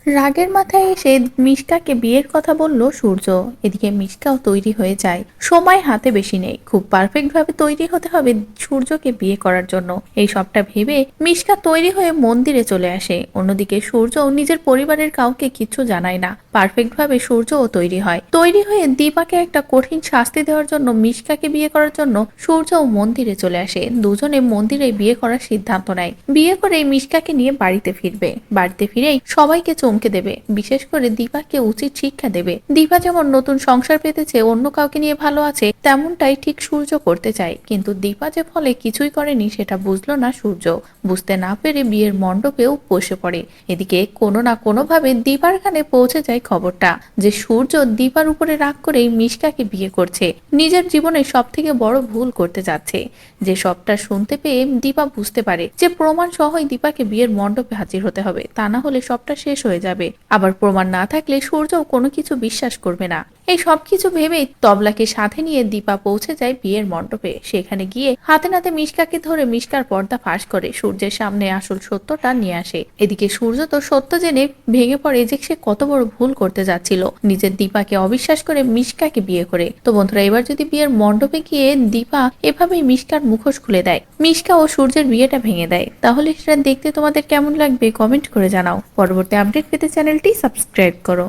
রাগের মাথায় এসে মিশকাকে বিয়ের কথা বলল সূর্য। এদিকে মিশকাও তৈরি হয়ে যায়। সময় হাতে বেশি নেই, খুব পারফেক্ট ভাবে তৈরি হতে হবে সূর্যকে বিয়ে করার জন্য। এই সবটা ভেবে মিশকা তৈরি হয়ে মন্দিরে চলে আসে। অন্যদিকে সূর্য নিজের পরিবারের কাউকে কিছু জানায় না। পারফেক্ট ভাবে সূর্যও তৈরি হয়। তৈরি হয়ে দীপাকে একটা কঠিন শাস্তি দেওয়ার জন্য মিশকাকে বিয়ে করার জন্য সূর্যও মন্দিরে চলে আসে। দুজনে মন্দিরে বিয়ে করার সিদ্ধান্ত নেয়। বিয়ে করে মিশকাকে নিয়ে বাড়িতে ফিরবে। বাড়িতে ফিরেই সবাইকে চমকে দেবে, বিশেষ করে দীপাকে উচিত শিক্ষা দেবে। দীপা যেমন নতুন সংসার পেতেছে, অন্য কাউকে নিয়ে ভালো আছে, তেমনটাই ঠিক সূর্য করতে চায়। কিন্তু দীপা যে ফলে কিছুই করেনি সেটা বুঝলো না সূর্য। বুঝতে না পেরে বিয়ের মণ্ডপেও বসে পড়ে। এদিকে কোনো না কোনো ভাবে দীপার কানে পৌঁছে যায় খবরটা যে সূর্য দীপার উপরে রাগ করেই মিশকাকে বিয়ে করছে, নিজের জীবনে সব থেকে বড় ভুল করতে যাচ্ছে। যে সবটা শুনতে পেয়ে দীপা বুঝতে পারে যে প্রমাণ সহই দীপাকে বিয়ের মণ্ডপে হাজির হতে হবে, তা না হলে সবটা শেষ হয়ে যাবে। আবার প্রমাণ না থাকলে সূর্যও কোনো কিছু বিশ্বাস করবে না। এই সবকিছু ভেবেই তবলাকে সাথে নিয়ে দীপা পৌঁছে যায় বিয়ের মণ্ডপে। সেখানে গিয়ে হাতে নাতে মিশকাকে ধরে মিশকার পর্দা ফাঁস করে সূর্যের সামনে আসল সত্যটা নিয়ে আসে। এদিকে সূর্য তো সত্য জেনে ভেঙে পড়ে যে সে কত বড় ভুল করতে যাচ্ছিল, নিজের দীপাকে অবিশ্বাস করে মিশকাকে বিয়ে করে। তো বন্ধুরা, এবার যদি বিয়ের মণ্ডপে গিয়ে দীপা এভাবেই মিশকার মুখোশ খুলে দেয়, মিশকা ও সূর্যের বিয়েটা ভেঙে দেয়, তাহলে সেটা দেখতে তোমাদের কেমন লাগবে কমেন্ট করে জানাও। পরবর্তী আপডেট পেতে চ্যানেলটি সাবস্ক্রাইব করো।